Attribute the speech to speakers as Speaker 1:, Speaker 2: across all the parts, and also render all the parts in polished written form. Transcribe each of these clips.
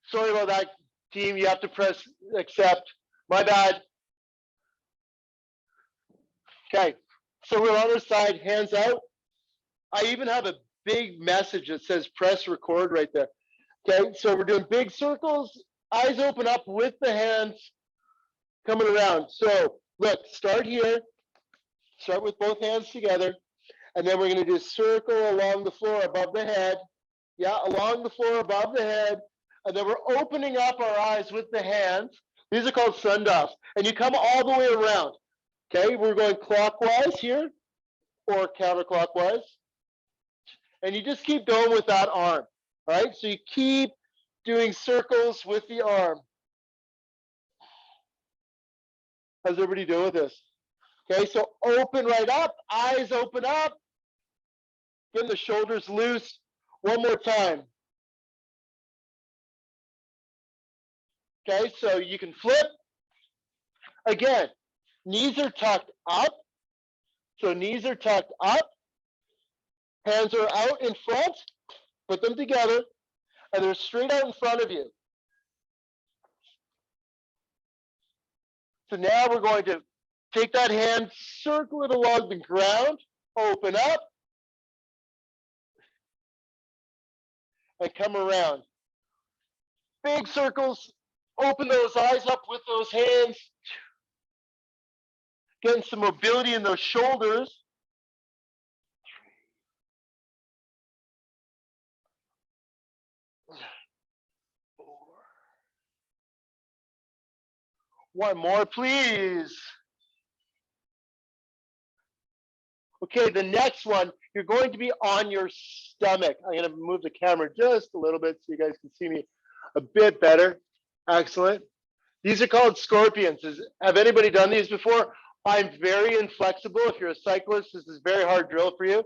Speaker 1: Sorry about that, team. You have to press accept. My bad. Okay, so we're on our side, hands out. I even have a big message that says press record right there. Okay, so we're doing big circles, eyes open up with the hands coming around. So look, start here, start with both hands together, and then we're gonna do a circle along the floor above the head. Yeah, along the floor above the head. And then we're opening up our eyes with the hands. These are called sundials. And you come all the way around. Okay, we're going clockwise here or counterclockwise. And you just keep going with that arm. All right, so you keep doing circles with the arm. How's everybody doing with this? Okay, so open right up, eyes open up. Getting the shoulders loose. One more time. Okay, so you can flip. Again, knees are tucked up. So knees are tucked up. Hands are out in front. Put them together. And they're straight out in front of you. So now we're going to take that hand, circle it along the ground, open up, and come around. Big circles, open those eyes up with those hands. Getting some mobility in those shoulders. 3, 4. One more, please. Okay, the next one, you're going to be on your stomach. I'm going to move the camera just a little bit so you guys can see me a bit better. Excellent. These are called scorpions. Have anybody done these before? I'm very inflexible. If you're a cyclist, this is a very hard drill for you.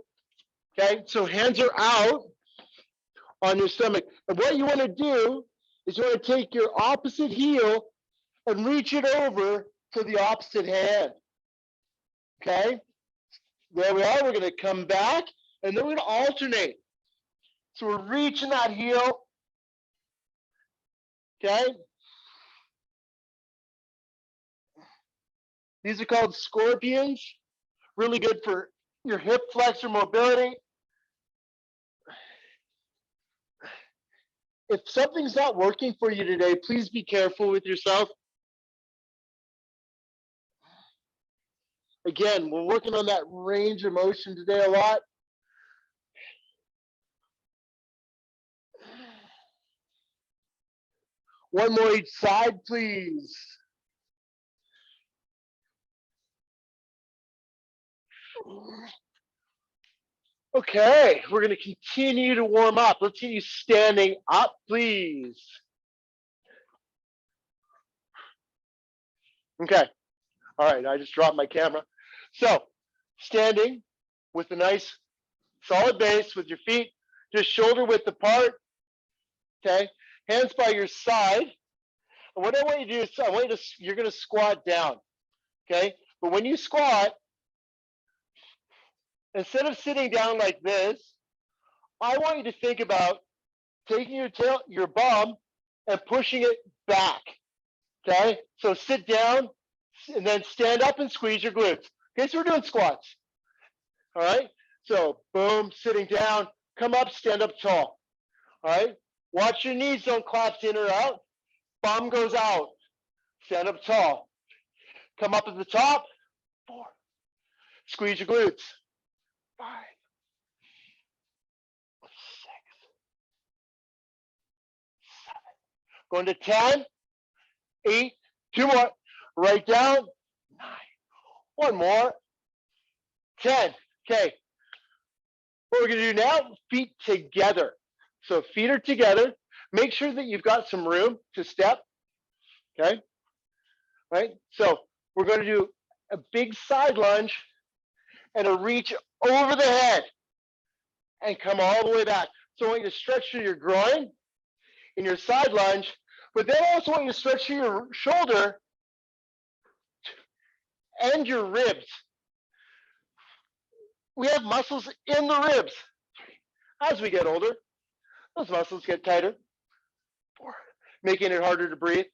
Speaker 1: Okay, so hands are out on your stomach. And what you want to do is you want to take your opposite heel and reach it over to the opposite hand. Okay, there we are. We're going to come back and then we're going to alternate. So we're reaching that heel. Okay. These are called scorpions. Really good for your hip flexor mobility. If something's not working for you today, please be careful with yourself. Again, we're working on that range of motion today a lot. One more each side, please. Okay, we're going to continue to warm up. Let's get you standing up, please. Okay, all right, I just dropped my camera. So, standing with a nice solid base with your feet just shoulder width apart, okay? Hands by your side. And what I want you to do is you're going to squat down, okay? But when you squat, instead of sitting down like this, I want you to think about taking your bum and pushing it back, okay? So sit down and then stand up and squeeze your glutes. Okay, so we're doing squats, all right? So boom, sitting down, come up, stand up tall, all right? Watch your knees don't collapse in or out. Bum goes out, stand up tall. Come up at the top, 4. Squeeze your glutes, 5, 6, 7. Going to 10, 8, 2 more. Right down, 9. One more, 10. Okay. What we're going to do now, feet together. So feet are together. Make sure that you've got some room to step. Okay. Right. So we're going to do a big side lunge and a reach over the head and come all the way back. So I want you to stretch through your groin in your side lunge, but then I also want you to stretch through your shoulder and your ribs. We have muscles in the ribs. As we get older, those muscles get tighter. 4, making it harder to breathe.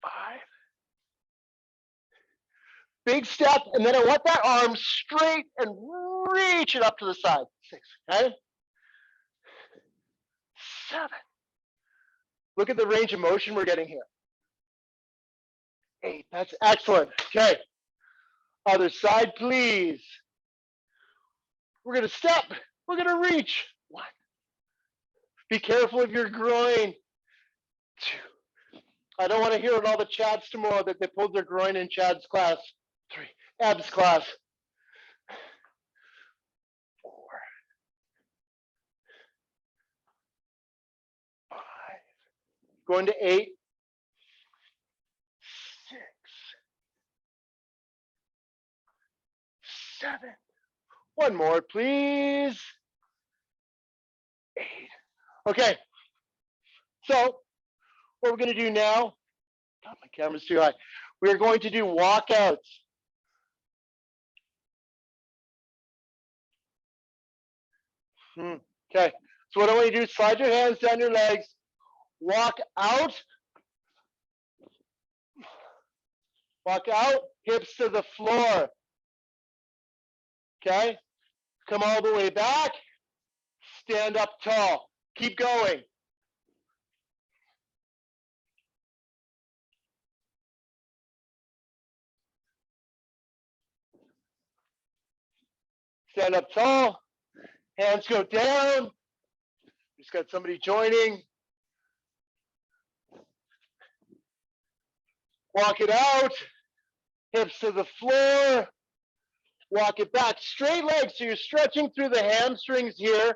Speaker 1: 5. Big step, and then I want that arm straight and reach it up to the side. 6, okay? 7. Look at the range of motion we're getting here. 8, that's excellent. Okay, other side, please. We're gonna step, we're gonna reach. 1. Be careful of your groin. 2. I don't want to hear in all the Chads tomorrow that they pulled their groin in Chad's class. 3. Abs class. 4. 5. Going to 8. 6. 7. One more, please. 8. Okay. So what we're going to do now, God, my camera's too high. We're going to do walkouts. Okay. So what I want you to do is slide your hands down your legs, walk out, hips to the floor. Okay. Come all the way back, stand up tall. Keep going. Stand up tall, hands go down. Just got somebody joining. Walk it out, hips to the floor. Walk it back, straight legs, so you're stretching through the hamstrings here,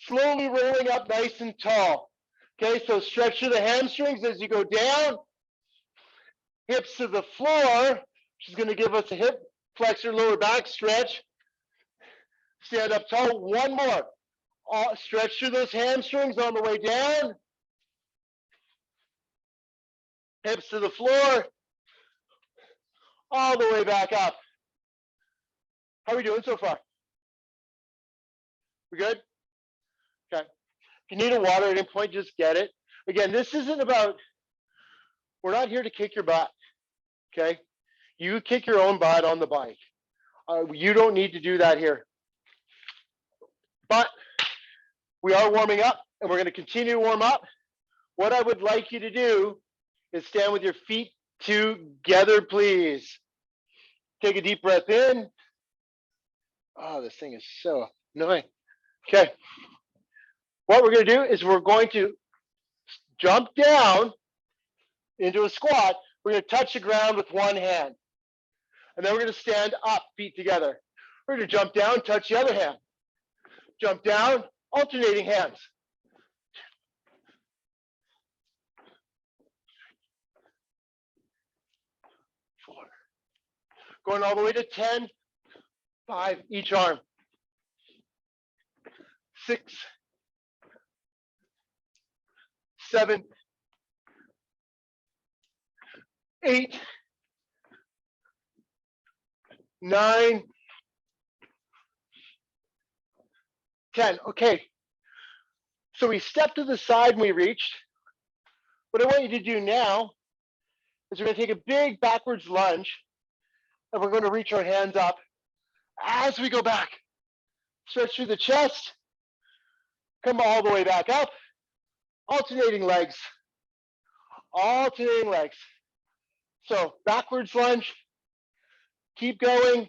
Speaker 1: slowly rolling up nice and tall. Okay, so stretch through the hamstrings as you go down, hips to the floor, which is going to give us a hip flexor lower back stretch. Stand up tall, one more. Stretch through those hamstrings on the way down, hips to the floor, all the way back up. How are we doing so far? We good? Okay. If you need a water at any point, just get it. Again, this isn't about, we're not here to kick your butt, okay? You kick your own butt on the bike. You don't need to do that here. But we are warming up, and we're going to continue to warm up. What I would like you to do is stand with your feet together, please. Take a deep breath in. Oh, this thing is so annoying. Okay. What we're going to do is we're going to jump down into a squat. We're going to touch the ground with one hand. And then we're going to stand up, feet together. We're going to jump down, touch the other hand. Jump down, alternating hands. 4. Going all the way to 10. 5, each arm. 6. 7. 8. 9. 10. Okay. So we stepped to the side and we reached. What I want you to do now is we're going to take a big backwards lunge and we're going to reach our hands up as we go back. Stretch through the chest. Come all the way back up. Alternating legs. Alternating legs. So backwards lunge. Keep going.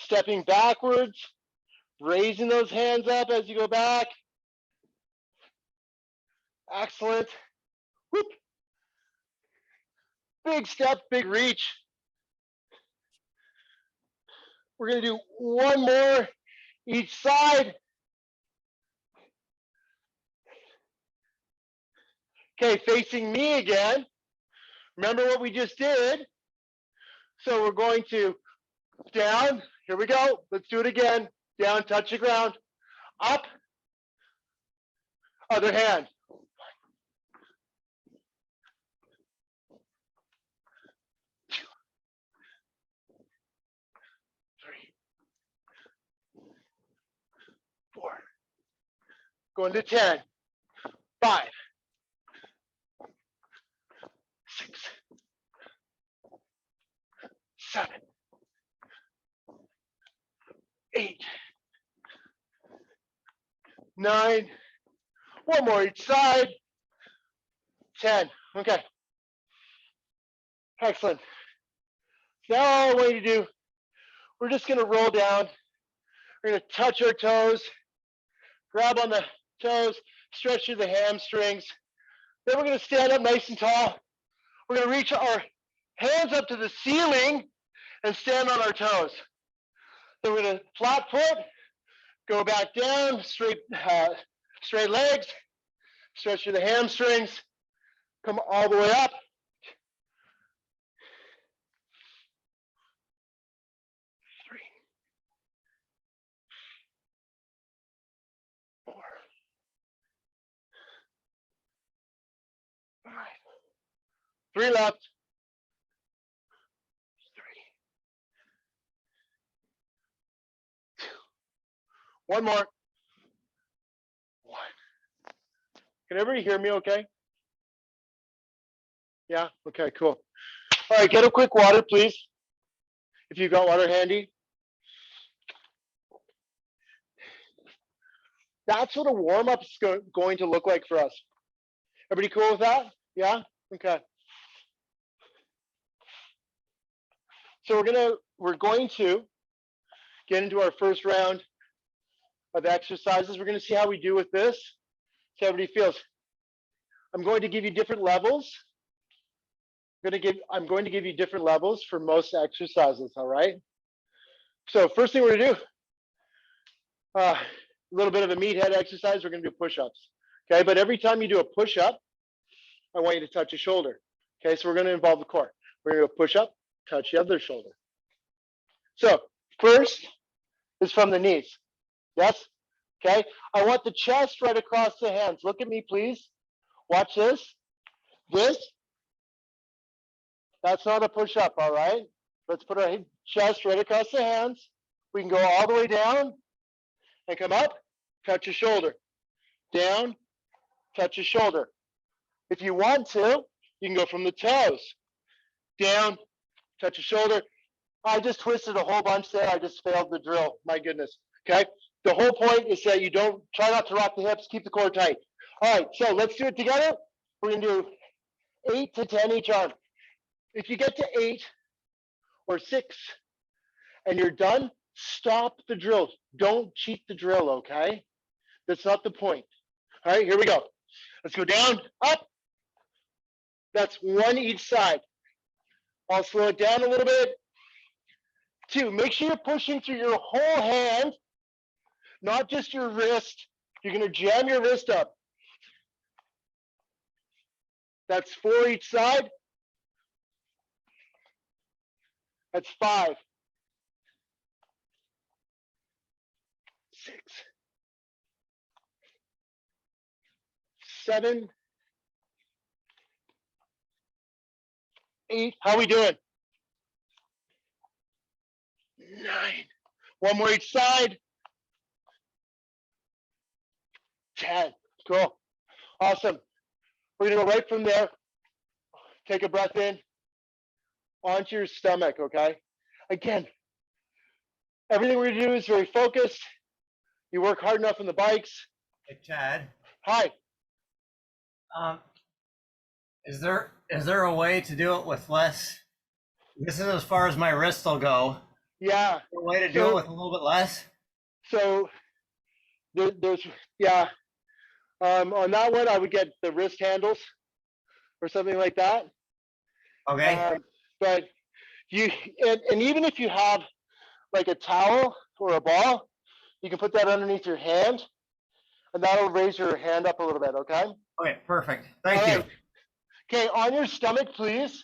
Speaker 1: Stepping backwards, raising those hands up as you go back. Excellent. Whoop. Big step, big reach. We're going to do one more each side. Okay, facing me again. Remember what we just did. So we're going to down. Here we go. Let's do it again. Down, touch the ground. Up. Other hand. 2, 3, 4. Going to 10. 5, 6, 7, 8, 9. One more each side. 10. Okay. Excellent. Now all I want you to do, we're just going to roll down. We're going to touch our toes, grab on the toes, stretch through the hamstrings. Then we're going to stand up nice and tall. We're going to reach our hands up to the ceiling and stand on our toes. Then we're going to flat foot, go back down, straight legs, stretch through the hamstrings, come all the way up. 3, 4, 5. 3 left. 3, 2. One more. 1. Can everybody hear me okay? Yeah? Okay, cool. All right, get a quick water, please. If you've got water handy. That's what a warm-up is going to look like for us. Everybody cool with that? Yeah? Okay. So we're going to get into our first round of exercises. We're going to see how we do with this. See how everybody feels. I'm going to give you different levels. I'm going to give you different levels for most exercises, all right? So first thing we're going to do, a little bit of a meathead exercise. We're going to do push-ups, okay? But every time you do a push-up, I want you to touch a shoulder, okay? So we're going to involve the core. We're going to go push-up, touch the other shoulder. So first is from the knees, yes? Okay, I want the chest right across the hands. Look at me, please. Watch this. That's not a push-up, all right? Let's put our chest right across the hands. We can go all the way down and come up, touch a shoulder. Down, touch a shoulder. If you want to, you can go from the toes. Down, touch a shoulder. I just twisted a whole bunch there. I just failed the drill. My goodness. Okay? The whole point is that you don't try not to rock the hips, keep the core tight. All right, so let's do it together. We're going to do 8 to 10 each arm. If you get to 8 or 6 and you're done, stop the drill. Don't cheat the drill, okay? That's not the point. All right, here we go. Let's go down, up. That's 1 each side. I'll slow it down a little bit. 2, make sure you're pushing through your whole hand, not just your wrist. You're going to jam your wrist up. That's 4 each side. That's 5. 6. 7. 8. How are we doing? 9. One more each side. 10. Cool. Awesome. We're going to go right from there. Take a breath in. Onto your stomach, okay? Again, everything we're going to do is very focused. You work hard enough on the bikes.
Speaker 2: Hey, Chad.
Speaker 1: Hi.
Speaker 2: Is there a way to do it with less? This is as far as my wrist will go.
Speaker 1: Yeah.
Speaker 2: Is there a way to do it with a little bit less?
Speaker 1: So there's, yeah. On that one, I would get the wrist handles or something like that.
Speaker 2: Okay.
Speaker 1: But and even if you have like a towel or a ball, you can put that underneath your hand, and that'll raise your hand up a little bit, okay?
Speaker 2: Okay, perfect. Thank you.
Speaker 1: Okay, on your stomach, please.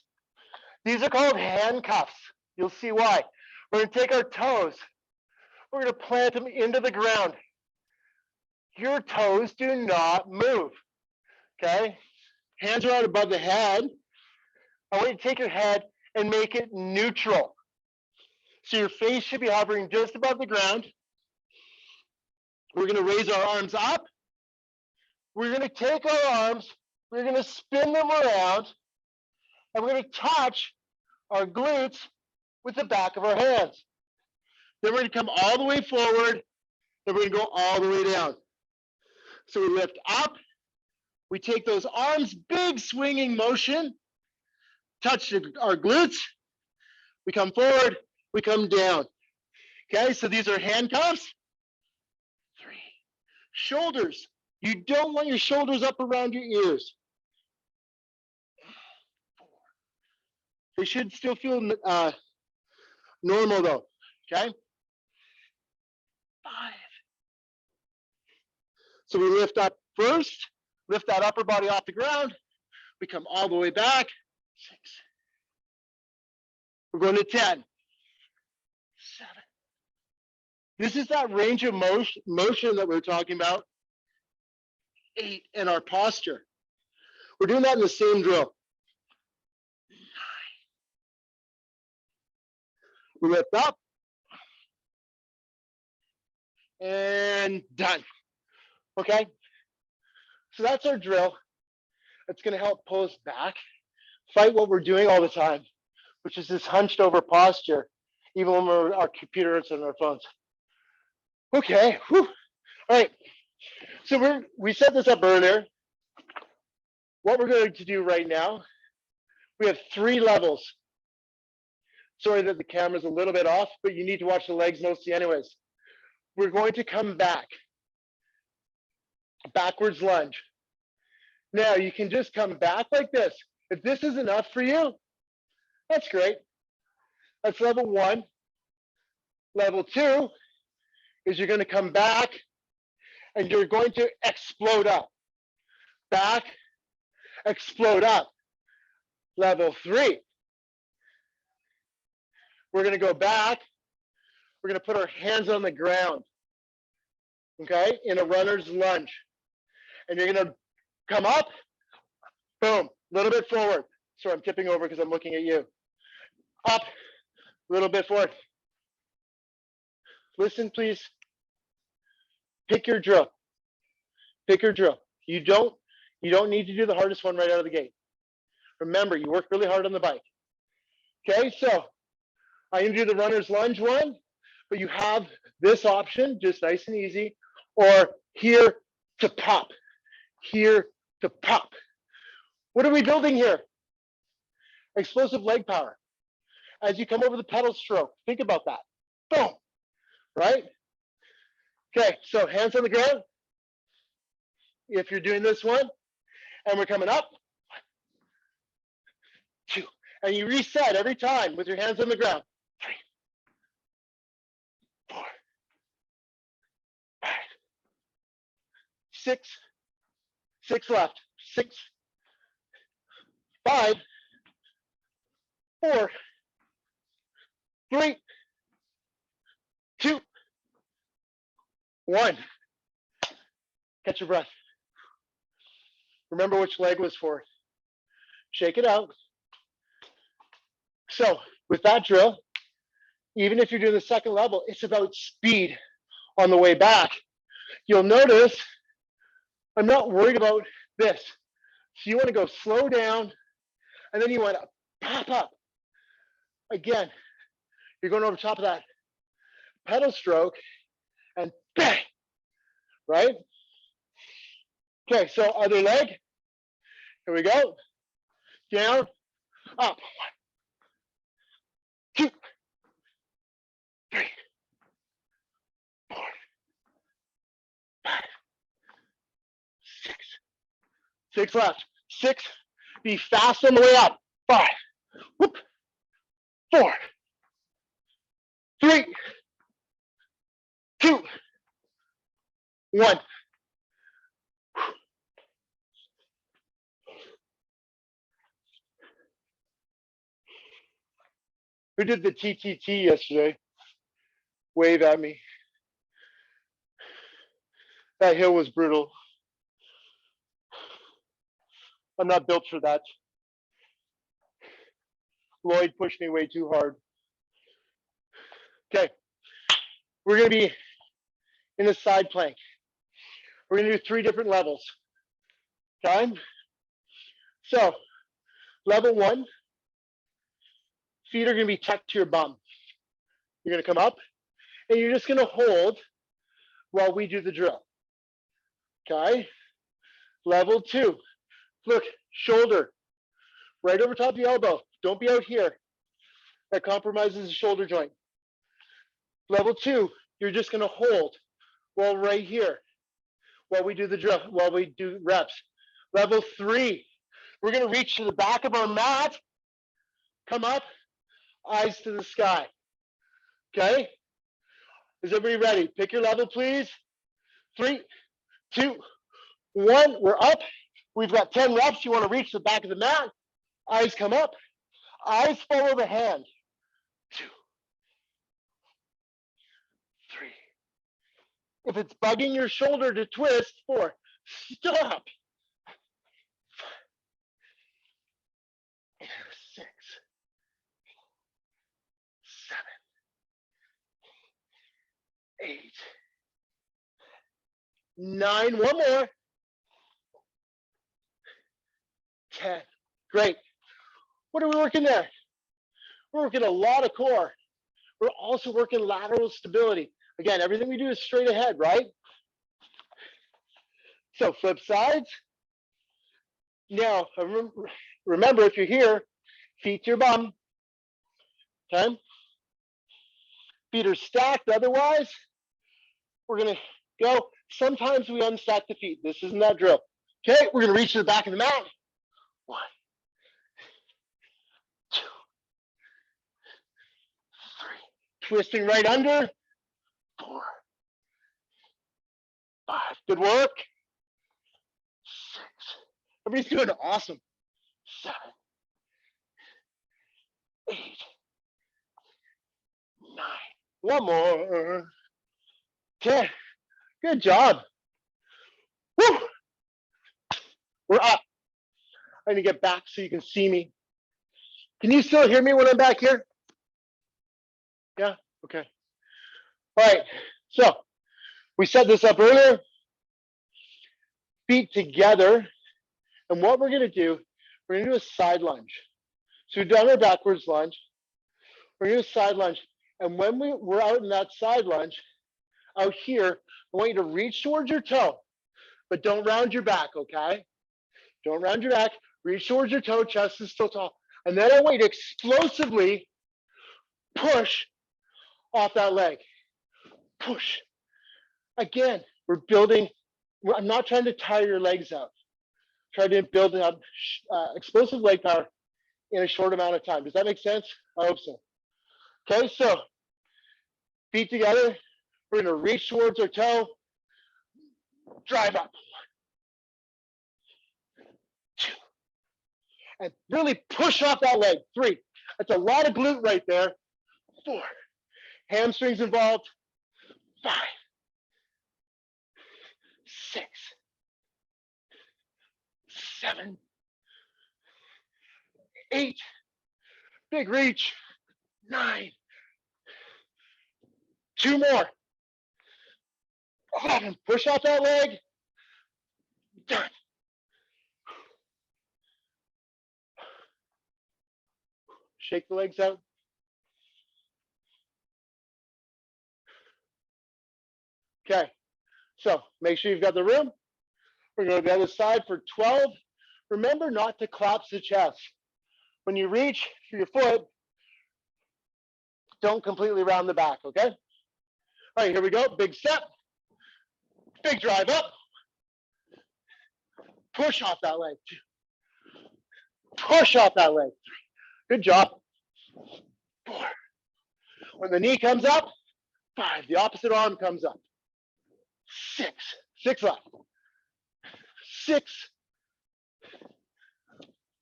Speaker 1: These are called handcuffs. You'll see why. We're going to take our toes. We're going to plant them into the ground. Your toes do not move, okay? Hands are out above the head. I want you to take your head and make it neutral. So your face should be hovering just above the ground. We're gonna raise our arms up. We're gonna take our arms, we're gonna spin them around, and we're gonna touch our glutes with the back of our hands. Then we're gonna come all the way forward, and we're gonna go all the way down. So we lift up, we take those arms, big swinging motion, touch our glutes, we come forward, we come down. Okay, so these are handcuffs. 3, shoulders. You don't want your shoulders up around your ears. 4. They should still feel normal though, okay? 5. So we lift up first, lift that upper body off the ground. We come all the way back. 6. We're going to 10. 7. This is that range of motion that we were talking about. 8, in our posture. We're doing that in the same drill. 9. We lift up. And done. Okay? So that's our drill. It's going to help pull us back, fight what we're doing all the time, which is this hunched over posture, even when we're on our computers and our phones. Okay. Whew. All right. So we set this up earlier. What we're going to do right now, we have 3 levels. Sorry that the camera's a little bit off, but you need to watch the legs mostly anyways. We're going to come back. Backwards lunge. Now you can just come back like this. If this is enough for you, that's great. That's level 1. Level 2 is you're going to come back and you're going to explode up. Back, explode up. Level 3. We're going to go back. We're going to put our hands on the ground, okay, in a runner's lunge. And you're going to come up, boom, a little bit forward. Sorry, I'm tipping over because I'm looking at you. Up, a little bit forward. Listen, please. Pick your drill. Pick your drill. You don't need to do the hardest one right out of the gate. Remember, you work really hard on the bike. Okay, so I'm gonna do the runner's lunge one, but you have this option, just nice and easy, or here to pop, here to pop. What are we building here? Explosive leg power. As you come over the pedal stroke, think about that. Boom, right? Okay, so hands on the ground. If you're doing this one, and we're coming up, 2, and you reset every time with your hands on the ground. 3, 4, 5, 6, 6 left, 6, 5, 4, 3, 2, 1. Catch your breath. Remember which leg was for. Shake it out. So with that drill, even if you're doing the second level, it's about speed on the way back. You'll notice I'm not worried about this. So you want to go slow down, and then you want to pop up. Again, you're going over top of that pedal stroke, and bang, right? Okay, so other leg. Here we go. Down, up. 1, 2, 3, 4, 5, 6. 6 left. 6. Be fast on the way up. 5. Whoop. 4. 3. 2. 1. Who did the TTT yesterday? Wave at me. That hill was brutal. I'm not built for that. Lloyd pushed me way too hard. Okay, we're gonna be in a side plank. We're gonna do 3 different levels. Okay? So, level 1, feet are gonna be tucked to your bum. You're gonna come up and you're just gonna hold while we do the drill. Okay? Level 2, look, shoulder, right over top of the elbow. Don't be out here. That compromises the shoulder joint. Level 2, you're just gonna hold while right here, while we do the drill, while we do reps. Level 3, we're gonna reach to the back of our mat, come up, eyes to the sky. Okay? Is everybody ready? Pick your level, please. 3, 2, 1, we're up. We've got 10 reps. You wanna reach the back of the mat, eyes come up, eyes follow the hand. 2, 3. If it's bugging your shoulder to twist, 4, stop. 6, 7, 8, 9, one more. 10. Great. What are we working there? We're working a lot of core. We're also working lateral stability. Again, everything we do is straight ahead, right? So flip sides. Now, remember, if you're here, feet to your bum. Okay? Feet are stacked. Otherwise, we're going to go. Sometimes we unstack the feet. This isn't that drill. Okay? We're going to reach to the back of the mat. 1, 2, 3. Twisting right under. 4, 5. Good work. 6. Everybody's doing awesome. 7, 8, 9. One more. Okay. Good job. Woo! We're up. I need to get back so you can see me. Can you still hear me when I'm back here? Yeah? Okay. All right. So we set this up earlier. Feet together. And what we're going to do, we're going to do a side lunge. So we've done our backwards lunge. We're going to do a side lunge. And when we're out in that side lunge, out here, I want you to reach towards your toe, but don't round your back, okay? Don't round your back. Reach towards your toe, chest is still tall. And then I want you to explosively push off that leg. Push. Again, we're building. I'm not trying to tire your legs out. Try to build up explosive leg power in a short amount of time. Does that make sense? I hope so. Okay, so feet together. We're going to reach towards our toe. Drive up. 2. And really push off that leg. 3. That's a lot of glute right there. 4. Hamstrings involved. 5. 6. 7. 8. Big reach. 9. 2 more. 11. Push out that leg. Done. Shake the legs out. Okay. So make sure you've got the room. We're going to the other side for 12. Remember not to collapse the chest. When you reach for your foot, don't completely round the back, okay? All right, here we go. Big step. Big drive up. Push off that leg. 2. Push off that leg. 3. Good job. 4. When the knee comes up, 5. The opposite arm comes up. 6. 6 left. 6.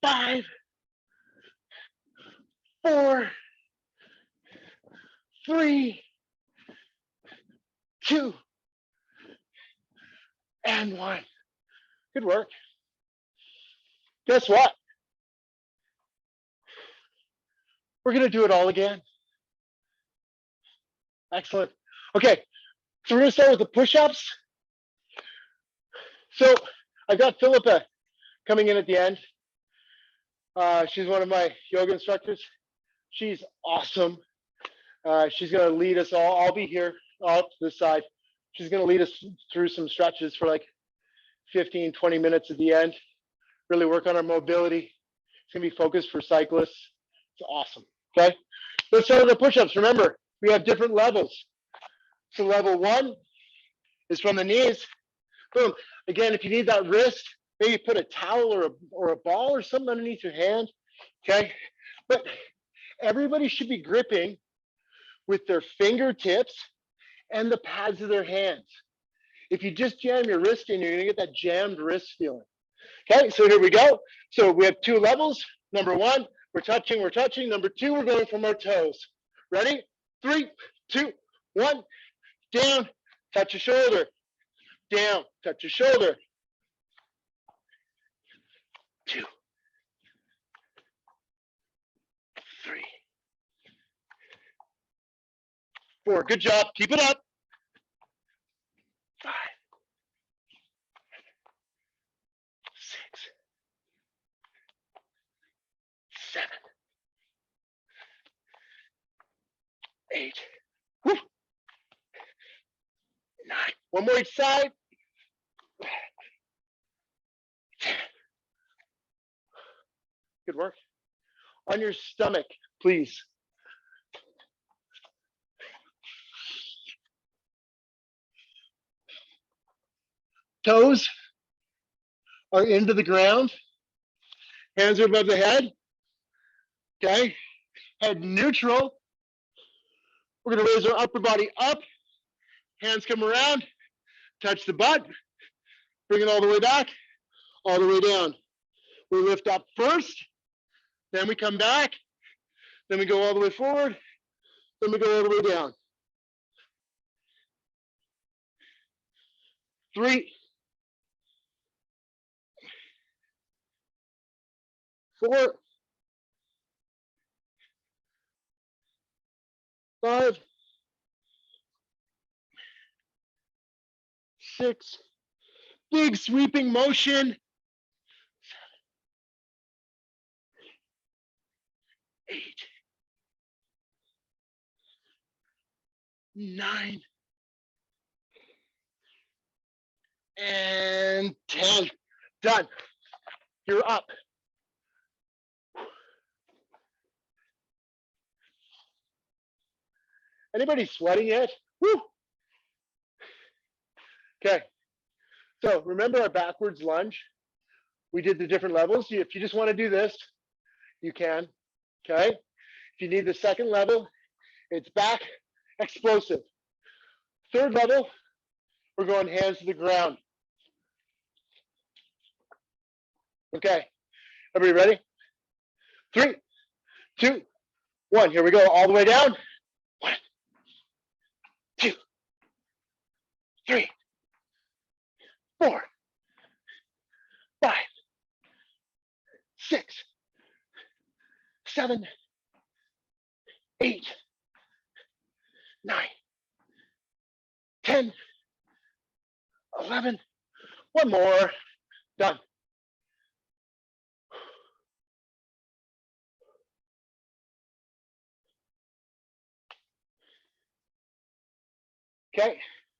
Speaker 1: 5. 4. 3. 2. and 1. Good work. Guess what? We're going to do it all again. Excellent. Okay, so we're going to start with the push-ups. So I've got Philippa coming in at the end. She's one of my yoga instructors. She's awesome. She's going to lead us all. I'll be here off to the side. She's going to lead us through some stretches for like 15, 20 minutes at the end. Really work on our mobility. It's going to be focused for cyclists. It's awesome. Okay. Let's start with the push-ups. Remember, we have different levels. So level 1 is from the knees. Boom. Again, if you need that wrist, maybe put a towel or a ball or something underneath your hand. Okay. But everybody should be gripping with their fingertips and the pads of their hands. If you just jam your wrist in, you're going to get that jammed wrist feeling. Okay, so here we go. So we have 2 levels. Number 1, we're touching. Number 2, we're going from our toes. Ready? 3, 2, 1. Down, touch your shoulder. Down, touch your shoulder. 2, 3, 4. Good job. Keep it up. 5, 6, 7, 8. Woo. 9. One more each side. 10. Good work. On your stomach, please. Toes are into the ground. Hands are above the head. Okay. Head neutral. We're going to raise our upper body up. Hands come around. Touch the butt. Bring it all the way back. All the way down. We lift up first. Then we come back. Then we go all the way forward. Then we go all the way down. 3, 4, 5, 6. Big sweeping motion. 8, 9, and 10. Done. You're up. Anybody sweating yet? Woo. Okay. So remember our backwards lunge? We did the different levels. If you just want to do this, you can. Okay. If you need the second level, it's back, explosive. Third level, we're going hands to the ground. Okay. Everybody ready? 3, 2, 1. Here we go. All the way down. 1, 2, 3, 4, 5, 6, 7, 8, 9, 10, 11. One more. Done. Okay,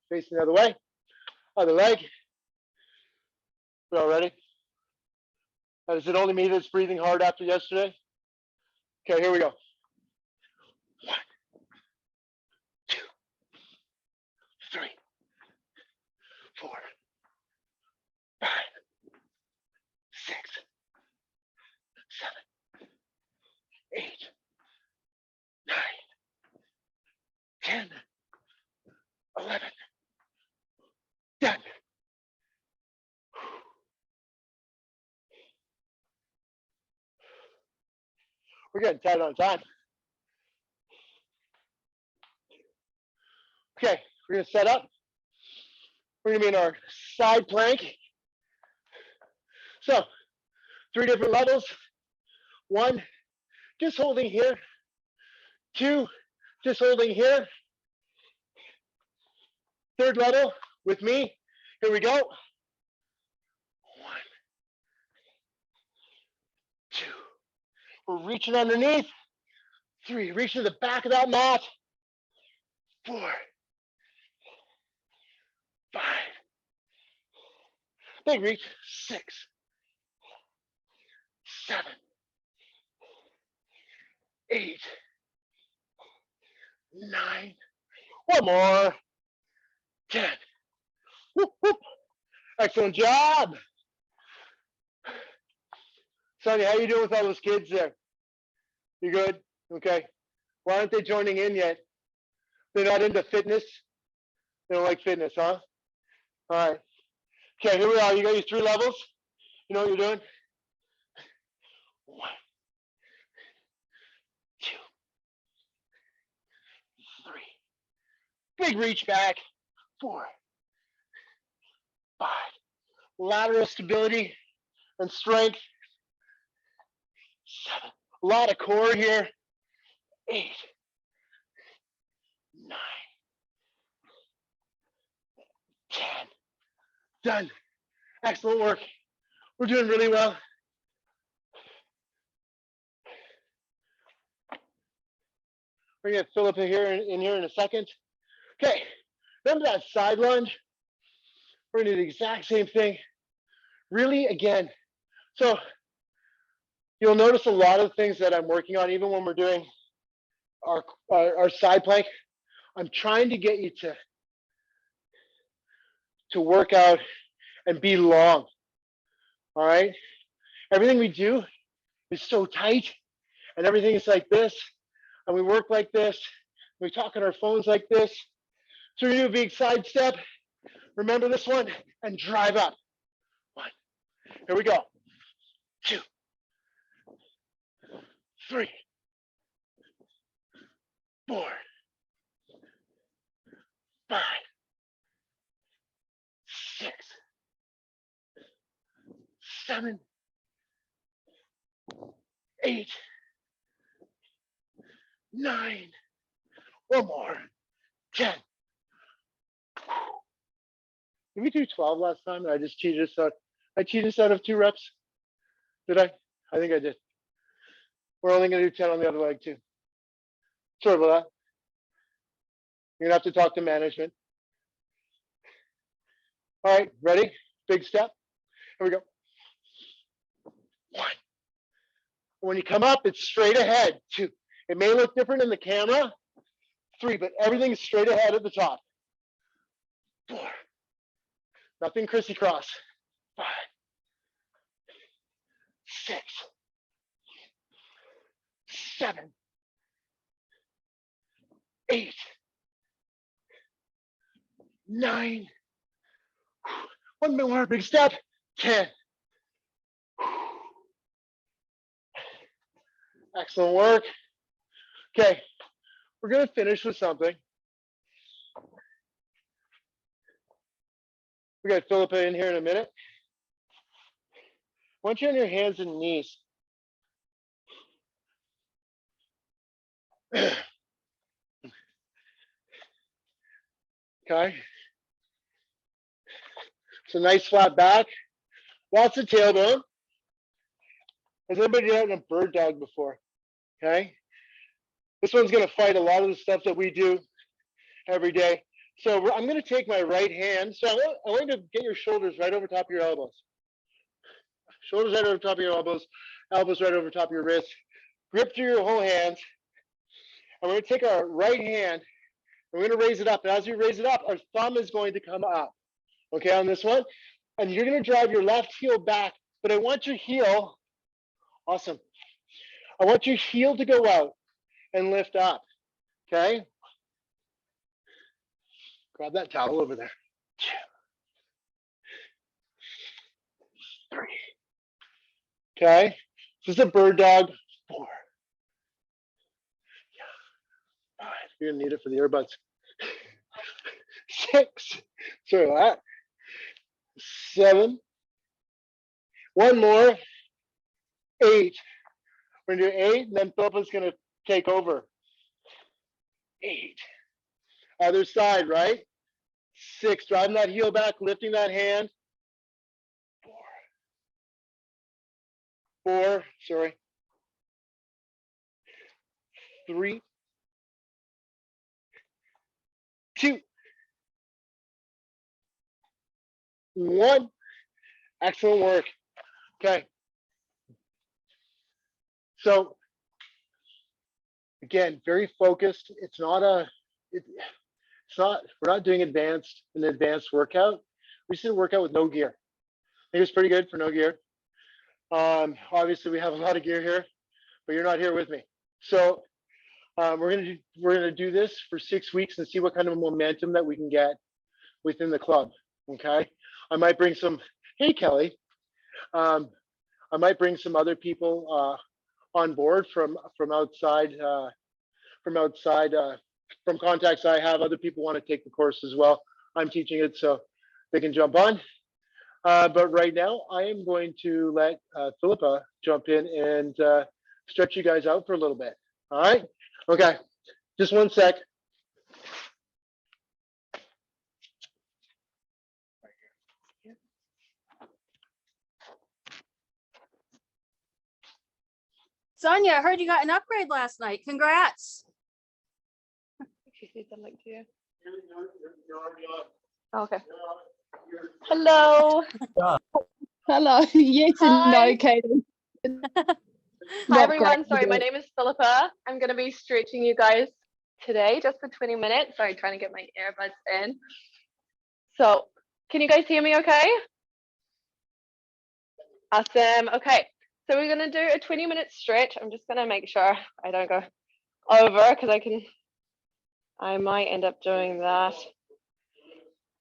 Speaker 1: facing the other way. Other leg. We all ready? Is it only me that's breathing hard after yesterday? Okay, here we go. 1, 2, 3, 4, 5, 6, 7, 8, 9, 10, 11. Done. We're getting tight on time. Okay, we're gonna set up. We're gonna be in our side plank. So 3 different levels. 1, just holding here. 2, just holding here. 3rd level with me. Here we go. 1, 2. We're reaching underneath. 3, reach to the back of that mat. 4, 5. Big reach. 6, 7, 8, 9. One more. 10. Whoop, whoop. Excellent job. Sonia, how you doing with all those kids there? You good? Okay. Why aren't they joining in yet? They're not into fitness? They don't like fitness, huh? All right. Okay, here we are. You got your 3 levels. You know what you're doing? 1, 2, 3. Big reach back. 4, 5. Lateral stability and strength. 7. A lot of core here. 8, 9, 10. Done. Excellent work. We're doing really well. We're gonna get Philip in here in a second. Okay, remember that side lunge? We're gonna do the exact same thing. Really, again. So you'll notice a lot of things that I'm working on, even when we're doing our side plank. I'm trying to get you to work out and be long. All right. Everything we do is so tight, and everything is like this, and we work like this. We talk on our phones like this. So we do a big side step. Remember this one, and drive up. 1. Here we go. 2, 3, 4, 5, 6, 7, 8, 9. One more. 10. Did we do 12 last time? I just cheated us out. I cheated us out of 2 reps. Did I? I think I did. We're only going to do 10 on the other leg too. Sorry about that. You're going to have to talk to management. All right, ready? Big step. Here we go. 1. When you come up, it's straight ahead. 2. It may look different in the camera. 3, but everything's straight ahead at the top. 4. Nothing crissy-cross. 5, 6, 7, 8, 9. One more big step. 10. Excellent work. Okay, we're going to finish with something. We got Philippa in here in a minute. I want you on your hands and knees. Okay. So nice flat back. Lots of tailbone. Has anybody done a bird dog before? Okay. This one's going to fight a lot of the stuff that we do every day. So I'm going to take my right hand. So I want you to get your shoulders right over top of your elbows. Shoulders right over top of your elbows. Elbows right over top of your wrists. Grip through your whole hands. And we're going to take our right hand. And we're going to raise it up. And as you raise it up, our thumb is going to come up. Okay, on this one. And you're going to drive your left heel back. But I want your heel. Awesome. I want your heel to go out and lift up. Okay. Grab that towel over there. 2, 3. Okay. This is a bird dog. 4. 5. You're gonna need it for the earbuds. 6. Sorry about that. 7. One more. 8. We're gonna do 8, and then Philippa's gonna take over. 8. Other side, right? 6. Driving that heel back, lifting that hand. 4. Sorry. 3. 2. 1. Excellent work. Okay. So again, very focused. It's not, we're not doing an advanced workout. We just did a workout with no gear. I think it's pretty good for no gear. Obviously we have a lot of gear here, but you're not here with me. So we're gonna do this for 6 weeks and see what kind of momentum that we can get within the club. Okay. I might bring some, hey Kelly, I might bring some other people on board from outside, from contacts I have. Other people want to take the course as well. I'm teaching it, so they can jump on. But right now, I am going to let Philippa jump in and stretch you guys out for a little bit. All right? Okay. Just 1 sec.
Speaker 3: Sonia, I heard you got an upgrade last night. Congrats.
Speaker 4: She said something to you. Okay. Hello.
Speaker 5: Hello. Yes and
Speaker 4: Hi.
Speaker 5: no, Katie.
Speaker 4: Hi everyone. Sorry, my name is Philippa. I'm going to be stretching you guys today just for 20 minutes. Sorry, trying to get my earbuds in. So, can you guys hear me okay? Awesome. Okay. So we're going to do a 20-minute stretch. I'm just going to make sure I don't go over because I might end up doing that.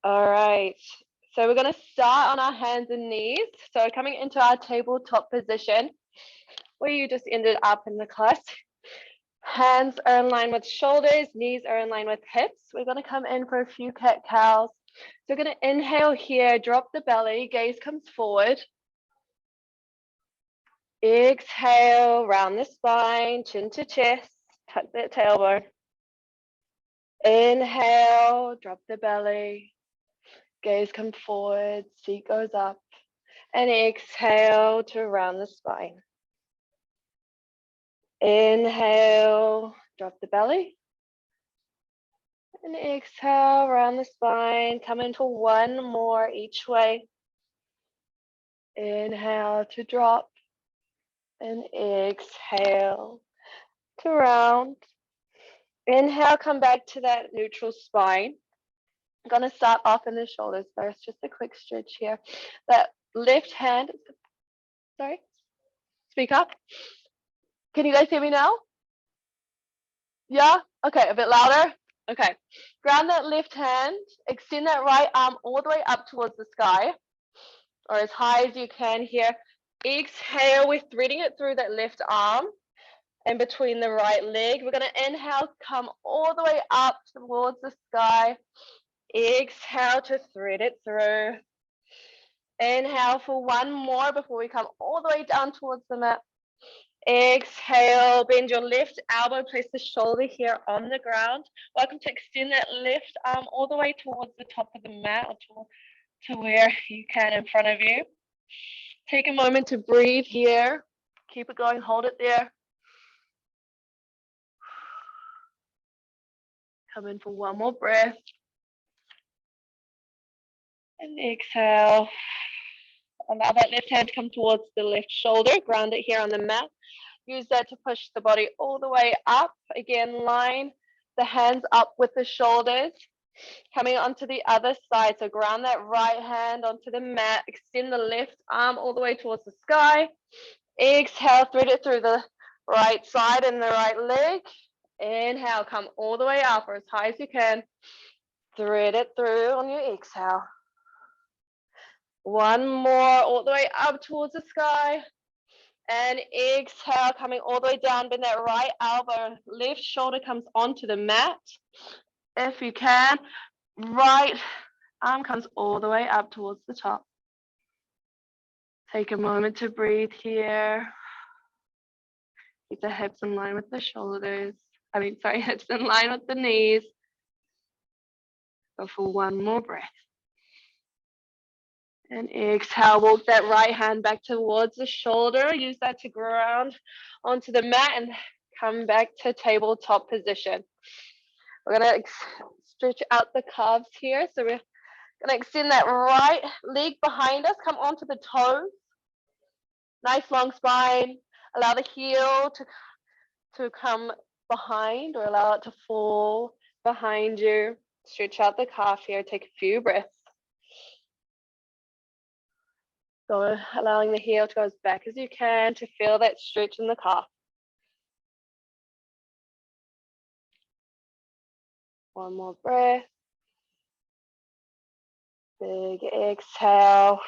Speaker 4: All right. So we're going to start on our hands and knees. So coming into our tabletop position where you just ended up in the class. Hands are in line with shoulders, knees are in line with hips. We're going to come in for a few cat cows. So we're going to inhale here, drop the belly, gaze comes forward. Exhale, round the spine, chin to chest, tuck that tailbone. Inhale, drop the belly, gaze comes forward, seat goes up. And exhale to round the spine. Inhale, drop the belly. And exhale, round the spine. Come into one more each way. Inhale to drop. And exhale to round. Inhale, come back to that neutral spine. I'm going to start off in the shoulders first. Just a quick stretch here. That left hand, sorry, speak up. Can you guys hear me now? Yeah? Okay, a bit louder. Okay. Ground that left hand, extend that right arm all the way up towards the sky, or as high as you can here. Exhale, we're threading it through that left arm and between the right leg. We're going to inhale, come all the way up towards the sky. Exhale to thread it through. Inhale for one more before we come all the way down towards the mat. Exhale, bend your left elbow, place the shoulder here on the ground. Welcome to extend that left arm all the way towards the top of the mat or to where you can in front of you. Take a moment to breathe here. Keep it going, hold it there. Come in for one more breath. And exhale. Allow that left hand to come towards the left shoulder. Ground it here on the mat. Use that to push the body all the way up. Again, line the hands up with the shoulders. Coming onto the other side. So ground that right hand onto the mat. Extend the left arm all the way towards the sky. Exhale, thread it through the right side and the right leg. Inhale, come all the way up or as high as you can. Thread it through on your exhale. One more, all the way up towards the sky. And exhale, coming all the way down, bend that right elbow, left shoulder comes onto the mat. If you can, right arm comes all the way up towards the top. Take a moment to breathe here. Keep the hips in line with the shoulders. Hips in line with the knees. Go for one more breath. And exhale, walk that right hand back towards the shoulder. Use that to ground onto the mat and come back to tabletop position. We're gonna stretch out the calves here. So we're gonna extend that right leg behind us, come onto the toes. Nice long spine. Allow the heel to come behind or allow it to fall behind you. Stretch out the calf here, take a few breaths. So allowing the heel to go as back as you can to feel that stretch in the calf. One more breath. Big exhale.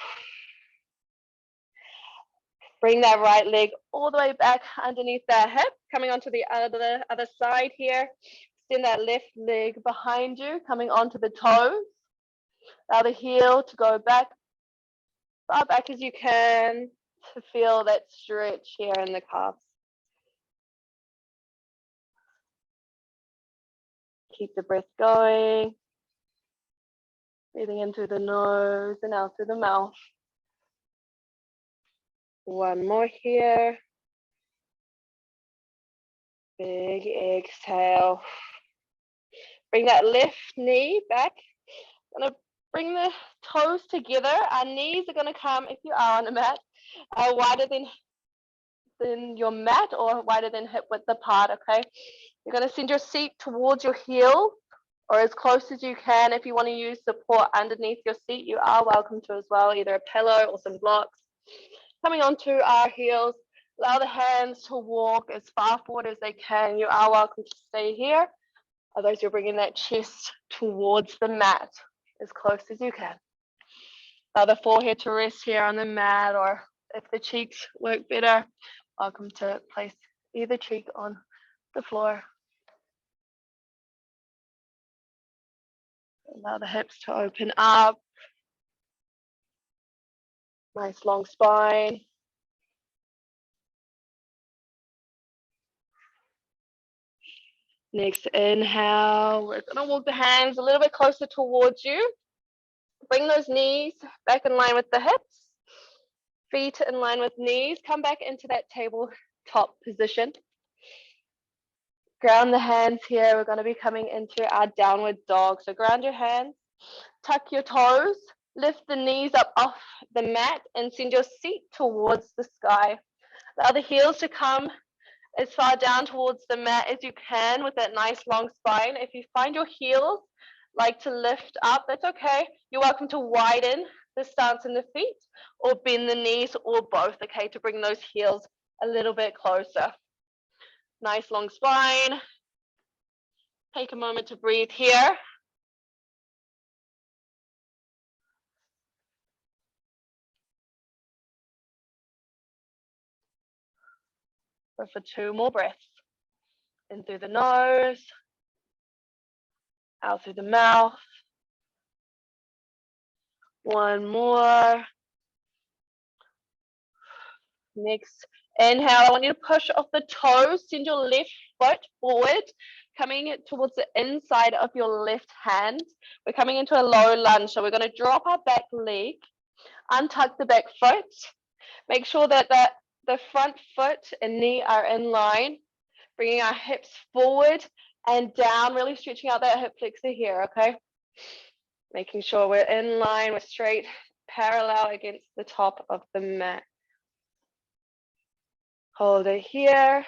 Speaker 4: Bring that right leg all the way back underneath that hip, coming onto the other side here. Extend that left leg behind you, coming onto the toes. Allow the heel to go back, far back as you can to feel that stretch here in the calves. Keep the breath going. Breathing in through the nose and out through the mouth. One more here. Big exhale. Bring that left knee back. Gonna bring the toes together. Our knees are gonna come, if you are on a mat, wider than your mat or wider than hip width apart, okay? You're gonna send your seat towards your heel or as close as you can. If you wanna use support underneath your seat, you are welcome to as well, either a pillow or some blocks. Coming onto our heels, allow the hands to walk as far forward as they can. You are welcome to stay here. Otherwise, you're bringing that chest towards the mat as close as you can. Allow the forehead to rest here on the mat, or if the cheeks work better, welcome to place either cheek on the floor. Allow the hips to open up. Nice long spine. Next inhale, we're gonna walk the hands a little bit closer towards you. Bring those knees back in line with the hips. Feet in line with knees. Come back into that tabletop position. Ground the hands here. We're gonna be coming into our downward dog. So ground your hands, tuck your toes, lift the knees up off the mat and send your seat towards the sky. Allow the heels to come as far down towards the mat as you can with that nice long spine. If you find your heels like to lift up, that's okay. You're welcome to widen the stance in the feet or bend the knees or both, okay, to bring those heels a little bit closer. Nice long spine. Take a moment to breathe here. Go for 2 more breaths. In through the nose, out through the mouth. One more. Next inhale, I want you to push off the toes, send your left foot forward, coming towards the inside of your left hand. We're coming into a low lunge, so we're going to drop our back leg, untuck the back foot, make sure that the front foot and knee are in line, bringing our hips forward and down, really stretching out that hip flexor here, okay? Making sure we're in line, we're straight, parallel against the top of the mat. Hold it here.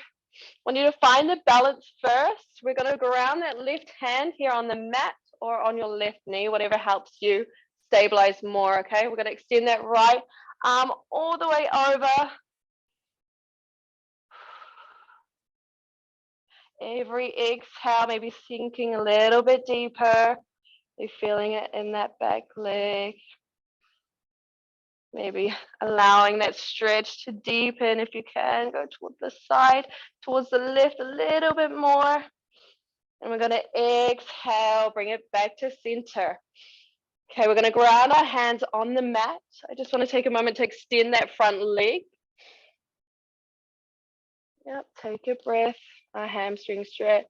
Speaker 4: Want you to find the balance first. We're going to ground that left hand here on the mat or on your left knee, whatever helps you stabilize more, okay? We're going to extend that right arm all the way over. Every exhale, maybe sinking a little bit deeper. You're feeling it in that back leg. Maybe allowing that stretch to deepen if you can. Go towards the side, towards the left a little bit more. And we're going to exhale, bring it back to center. Okay, we're going to ground our hands on the mat. I just want to take a moment to extend that front leg. Yep, take a breath, a hamstring stretch.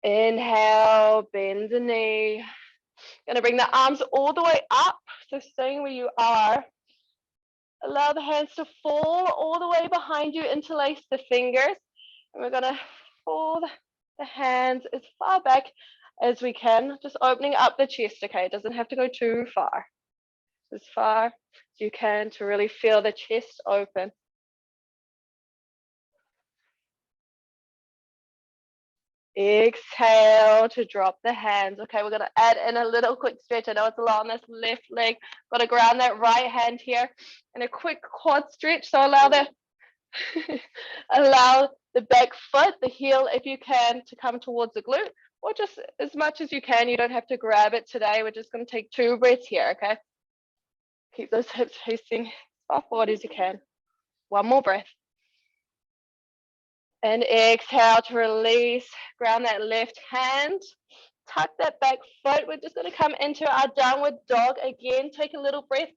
Speaker 4: Inhale, bend the knee. Going to bring the arms all the way up, so staying where you are. Allow the hands to fall all the way behind you, interlace the fingers. And we're going to fold the hands as far back as we can, just opening up the chest, okay? It doesn't have to go too far. As far as you can to really feel the chest open. Exhale to drop the hands. Okay, we're going to add in a little quick stretch. I know it's a lot on this left leg. Got to ground that right hand here and a quick quad stretch. So allow the allow the back foot, the heel, if you can, to come towards the glute, or just as much as you can. You don't have to grab it today. We're just going to take 2 breaths here, okay? Keep those hips facing as far forward as you can. 1 more breath. And exhale to release. Ground that left hand. Tuck that back foot. We're just going to come into our downward dog again. Take a little breath.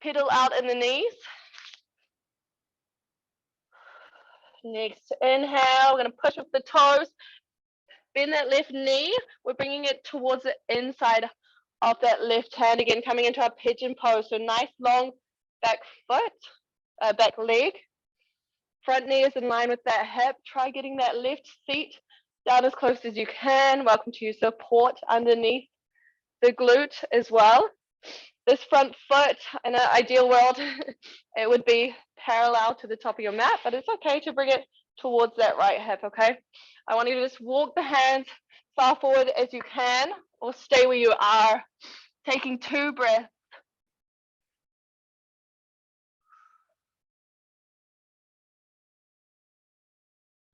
Speaker 4: Pedal out in the knees. Next inhale, we're going to push with the toes. Bend that left knee. We're bringing it towards the inside of that left hand. Again, coming into our pigeon pose. So nice long back foot, back leg. Front knee is in line with that hip. Try getting that left seat down as close as you can. Welcome to your support underneath the glute as well. This front foot, in an ideal world, it would be parallel to the top of your mat, but it's okay to bring it towards that right hip, okay? I want you to just walk the hands far forward as you can, or stay where you are, taking 2 breaths.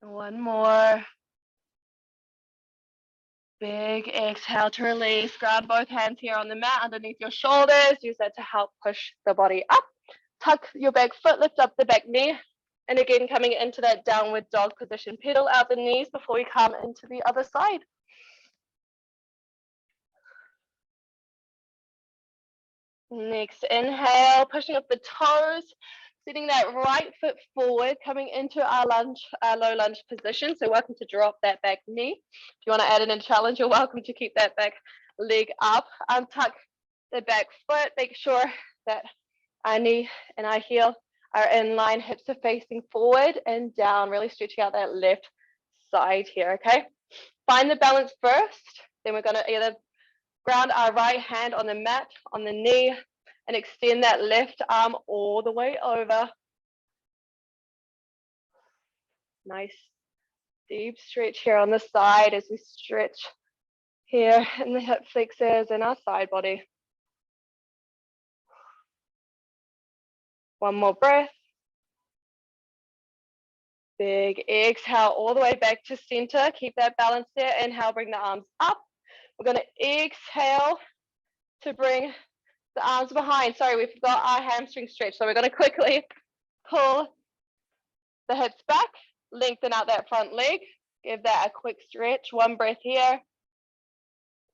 Speaker 4: One more. Big exhale to release. Ground both hands here on the mat underneath your shoulders. Use that to help push the body up. Tuck your back foot, lift up the back knee. And again, coming into that downward dog position. Pedal out the knees before we come into the other side. Next, inhale, pushing up the toes. Sitting that right foot forward, coming into our lunge, our low lunge position. So welcome to drop that back knee. If you want to add in a challenge, you're welcome to keep that back leg up. Untuck the back foot. Make sure that our knee and our heel are in line. Hips are facing forward and down. Really stretching out that left side here, okay? Find the balance first. Then we're going to either ground our right hand on the mat, on the knee, and extend that left arm all the way over. Nice deep stretch here on the side as we stretch here in the hip flexors and our side body. 1 more breath. Big exhale all the way back to center. Keep that balance there. Inhale, bring the arms up. We're going to exhale to bring the arms behind. Sorry, we forgot our hamstring stretch. So we're going to quickly pull the hips back, lengthen out that front leg. Give that a quick stretch. 1 breath here.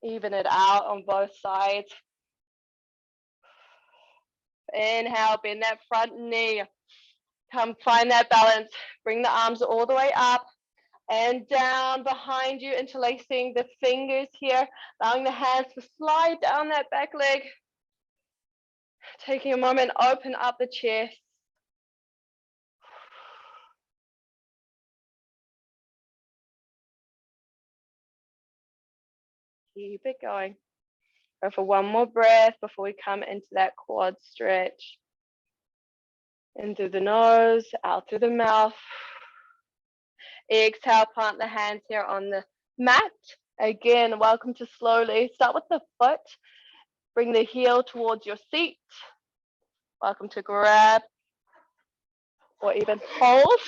Speaker 4: Even it out on both sides. Inhale, bend that front knee. Come find that balance. Bring the arms all the way up and down behind you, interlacing the fingers here, allowing the hands to slide down that back leg. Taking a moment, open up the chest. Keep it going. Go for 1 more breath before we come into that quad stretch. In through the nose, out through the mouth. Exhale, plant the hands here on the mat. Again, welcome to slowly start with the foot. Bring the heel towards your seat. Welcome to grab or even hold.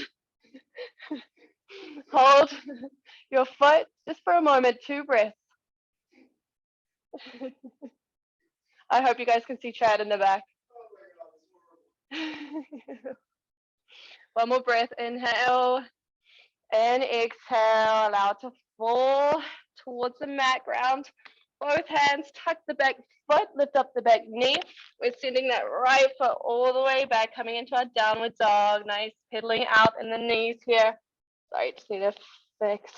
Speaker 4: Hold your foot just for a moment, 2 breaths. I hope you guys can see Chad in the back. 1 more breath, inhale and exhale. Allow it to fall towards the mat ground Both hands, tuck the back foot, lift up the back knee. We're sending that right foot all the way back, coming into our downward dog. Nice, pedaling out in the knees here. Sorry, just need to fix.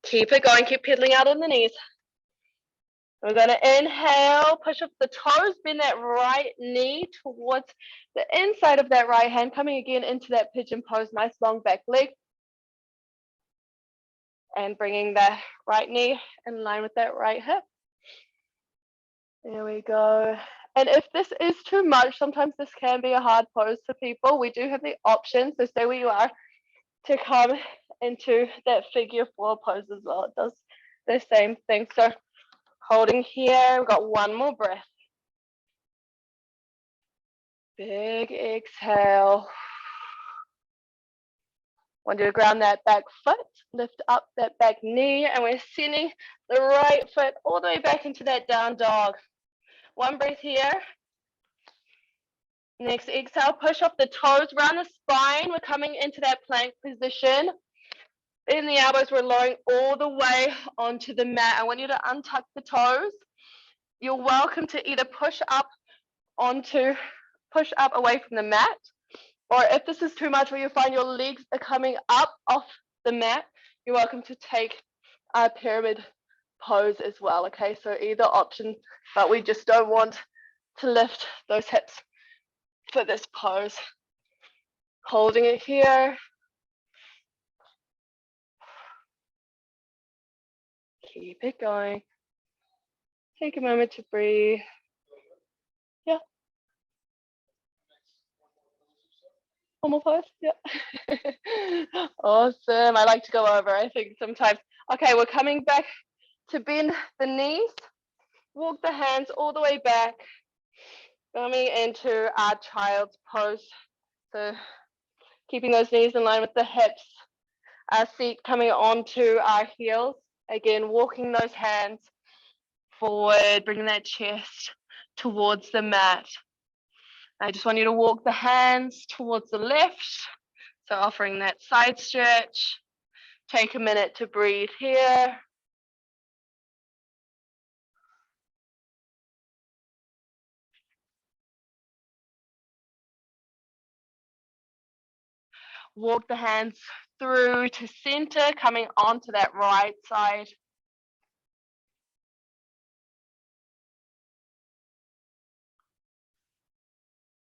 Speaker 4: Keep it going, keep pedaling out in the knees. We're going to inhale, push up the toes, bend that right knee towards the inside of that right hand, coming again into that pigeon pose, nice long back leg. And bringing that right knee in line with that right hip. There we go. And if this is too much, sometimes this can be a hard pose for people. We do have the option, so stay where you are, to come into that figure 4 pose as well. It does the same thing. So holding here, we've got one more breath. Big exhale. Want you to ground that back foot, lift up that back knee, and we're sending the right foot all the way back into that down dog. One breath here. Next exhale, push off the toes, round the spine. We're coming into that plank position. In the elbows, we're lowering all the way onto the mat. I want you to untuck the toes. You're welcome to either push up away from the mat, or if this is too much where you find your legs are coming up off the mat, you're welcome to take a pyramid pose as well, okay? So either option, but we just don't want to lift those hips for this pose. Holding it here. Keep it going. Take a moment to breathe. Yeah. One more pose. Yeah. Awesome. I like to go over, I think, sometimes. Okay, we're coming back to bend the knees. Walk the hands all the way back. Coming into our child's pose. So keeping those knees in line with the hips. Our feet coming onto our heels. Again, walking those hands forward, bringing that chest towards the mat. I just want you to walk the hands towards the left. So offering that side stretch. Take a minute to breathe here. Walk the hands through to center, coming onto that right side.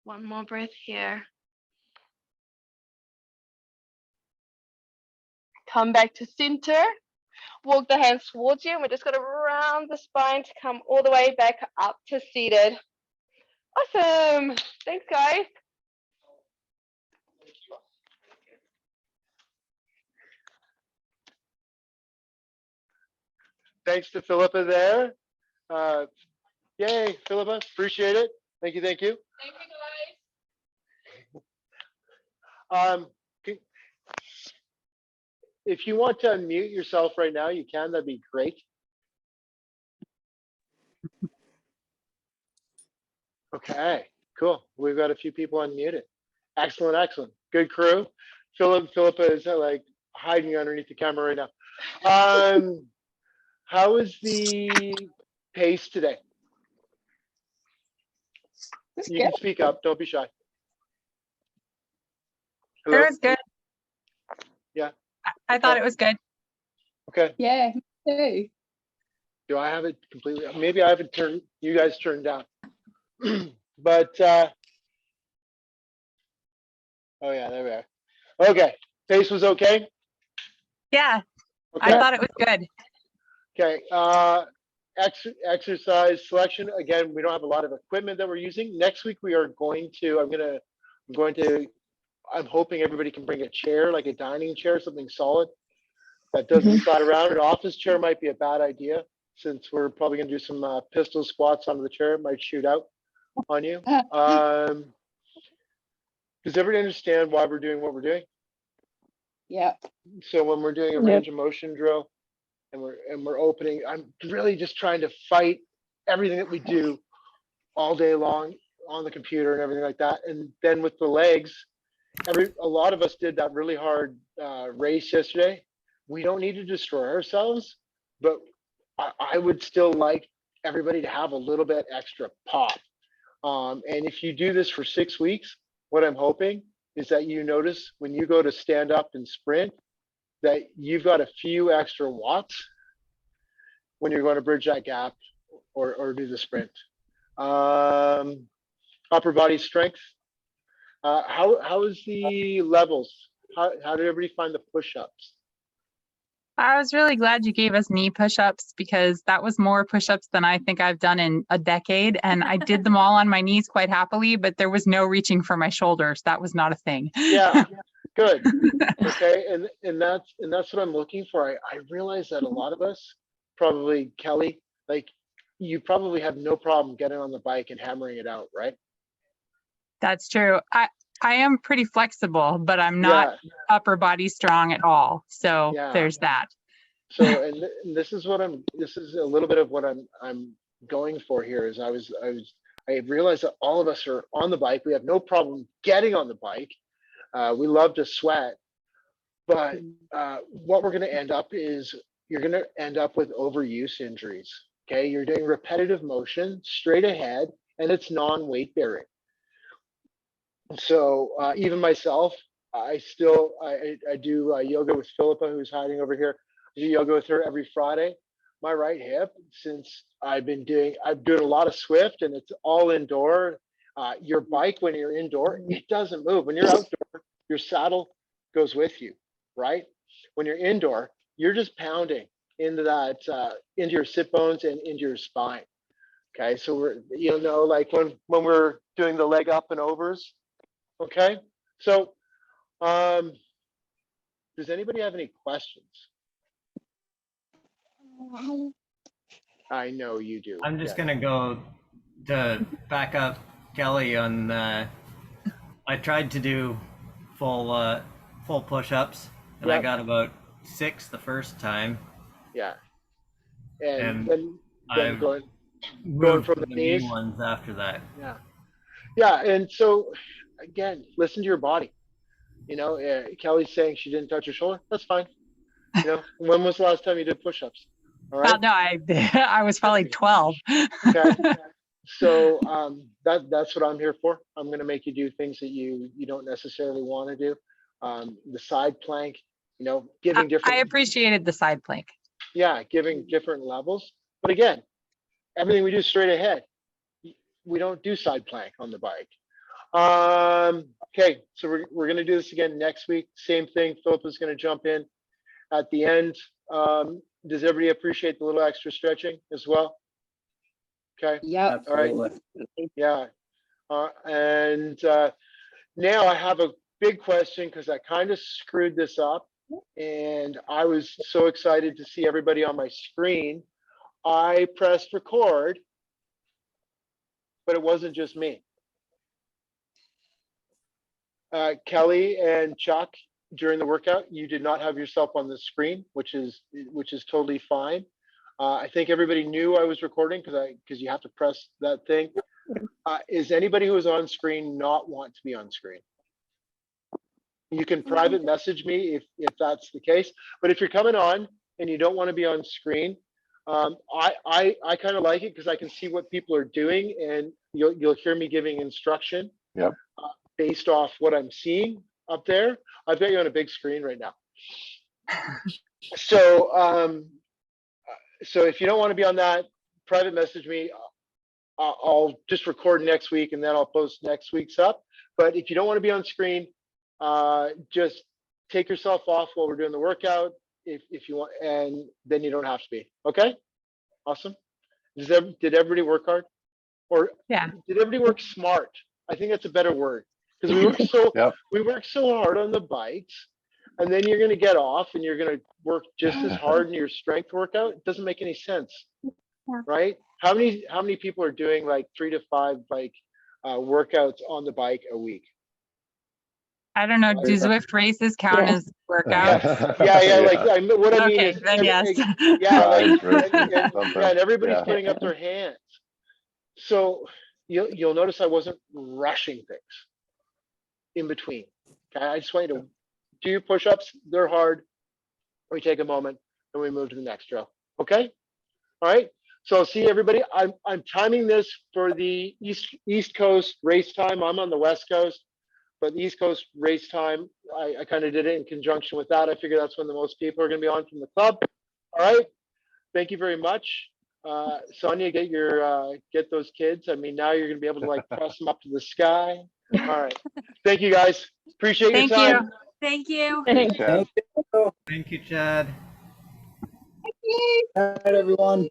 Speaker 4: One more breath here. Come back to center. Walk the hands towards you, and we're just going to round the spine to come all the way back up to seated. Awesome. Thanks, guys.
Speaker 1: Thanks to Philippa there. Yay, Philippa, appreciate it. Thank you, thank you.
Speaker 4: Thank you, guys.
Speaker 1: If you want to unmute yourself right now, you can, that'd be great. Okay, cool. We've got a few people unmuted. Excellent, excellent. Good crew. Philippa is like hiding underneath the camera right now. How is the pace today?
Speaker 5: That's
Speaker 1: You
Speaker 5: good.
Speaker 1: can speak up, don't be shy. Hello?
Speaker 6: It was good.
Speaker 1: Yeah.
Speaker 6: I thought it was good.
Speaker 1: Okay.
Speaker 5: Yeah, me too.
Speaker 1: Do I have it completely? Maybe I haven't turned, you guys turned down. But, oh yeah, there we are. Okay, pace was okay?
Speaker 6: Yeah,
Speaker 1: Okay.
Speaker 6: I thought it was good.
Speaker 1: Okay, exercise selection. Again, we don't have a lot of equipment that we're using. Next week, we are going to, I'm hoping everybody can bring a chair, like a dining chair, something solid that doesn't slide around. An office chair might be a bad idea since we're probably gonna do some pistol squats onto the chair. It might shoot out on you. Does everybody understand why we're doing what we're doing?
Speaker 5: Yeah.
Speaker 1: So when we're doing a range of motion drill and we're opening, I'm really just trying to fight everything that we do all day long on the computer and everything like that. And then with the legs, a lot of us did that really hard race yesterday. We don't need to destroy ourselves, but I would still like everybody to have a little bit extra pop. And if you do this for 6 weeks, what I'm hoping is that you notice when you go to stand up and sprint, that you've got a few extra watts when you're going to bridge that gap or do the sprint. Upper body strength. How is the levels? How did everybody find the push-ups?
Speaker 6: I was really glad you gave us knee push-ups because that was more push-ups than I think I've done in a decade. And I did them all on my knees quite happily, but there was no reaching for my shoulders. That was not a thing.
Speaker 1: Yeah, good. Okay, and that's what I'm looking for. I realize that a lot of us, probably Kelly, like you probably have no problem getting on the bike and hammering it out, right?
Speaker 6: That's true. I am pretty flexible, but I'm not
Speaker 1: Yeah,
Speaker 6: upper body strong at all. So
Speaker 1: yeah.
Speaker 6: there's that.
Speaker 1: So and this is a little bit of what I'm going for here is I realized that all of us are on the bike. We have no problem getting on the bike. We love to sweat, but what we're going to end up is you're going to end up with overuse injuries. Okay, you're doing repetitive motion straight ahead, and it's non-weight bearing. So even myself, I do yoga with Philippa, who's hiding over here. I do yoga with her every Friday. My right hip, since I'm doing a lot of Zwift, and it's all indoor. Your bike, when you're indoor, it doesn't move. When you're outdoor, your saddle goes with you, right? When you're indoor, you're just pounding into that, into your sit bones and into your spine. Okay, so like when we're doing the leg up and overs. Okay, so does anybody have any questions? I know you do.
Speaker 2: I'm just
Speaker 1: Yes.
Speaker 2: gonna go to back up Kelly on. I tried to do full push-ups, and I
Speaker 1: Yep.
Speaker 2: got about 6 the first time,
Speaker 1: Yeah, and
Speaker 2: and
Speaker 1: then
Speaker 2: I've
Speaker 1: going
Speaker 2: moved
Speaker 1: from
Speaker 2: to
Speaker 1: the
Speaker 2: the knee
Speaker 1: knees.
Speaker 2: ones after that.
Speaker 1: Yeah, yeah, and so again, listen to your body. Kelly's saying she didn't touch her shoulder. That's fine. When was the last time you did push-ups? All
Speaker 6: Well,
Speaker 1: right.
Speaker 6: no, I was probably 12.
Speaker 1: Okay. So that's what I'm here for. I'm going to make you do things that you don't necessarily want to do. The side plank, giving
Speaker 6: I
Speaker 1: different,
Speaker 6: appreciated the side plank.
Speaker 1: giving different levels. But again, everything we do straight ahead. We don't do side plank on the bike. Okay, so we're going to do this again next week. Same thing. Philip is going to jump in at the end. Does everybody appreciate the little extra stretching as well? Okay.
Speaker 5: Yep.
Speaker 1: All right. Yeah. And now I have a big question because I kind of screwed this up, and I was so excited to see everybody on my screen. I pressed record, but it wasn't just me. Kelly and Chuck, during the workout, you did not have yourself on the screen, which is totally fine. I think everybody knew I was recording because you have to press that thing. Is anybody who is on screen not want to be on screen? You can private message me if that's the case. But if you're coming on and you don't want to be on screen, I kind of like it because I can see what people are doing, and you'll hear me giving instruction.
Speaker 7: Yep.
Speaker 1: Based off what I'm seeing up there. I've got you on a big screen right now. So so if you don't want to be on that, private message me. I'll just record next week and then I'll post next week's up. But if you don't want to be on screen, just take yourself off while we're doing the workout if you want, and then you don't have to be. Okay? Awesome. Did everybody work hard? Or
Speaker 6: Yeah.
Speaker 1: did everybody work smart? I think that's a better word. Because we work so hard on the bikes, and then you're going to get off and you're going to work just as hard in your strength workout. It doesn't make any sense, right? How many people are doing like 3 to 5 workouts on the bike a week?
Speaker 6: I don't know. Do Zwift races count as workouts?
Speaker 1: Yeah. What I mean
Speaker 6: Okay,
Speaker 1: is,
Speaker 6: then yes.
Speaker 1: and everybody's putting up their hands. So you'll notice I wasn't rushing things in between. Okay, I just want you to do your push-ups. They're hard. We take a moment and we move to the next drill. Okay. All right. So I'll see everybody. I'm timing this for the East Coast race time. I'm on the West Coast, but the East Coast race time, I kind of did it in conjunction with that. I figure that's when the most people are going to be on from the club. All right. Thank you very much. Sonia, get those kids. I mean, now you're going to be able to like press them up to the sky. All right. Thank you guys. Appreciate your
Speaker 6: Thank
Speaker 1: time.
Speaker 6: you.
Speaker 3: Thank you.
Speaker 7: Thanks, Chad.
Speaker 2: Thank you, Chad.
Speaker 5: Yay.
Speaker 8: All right, everyone.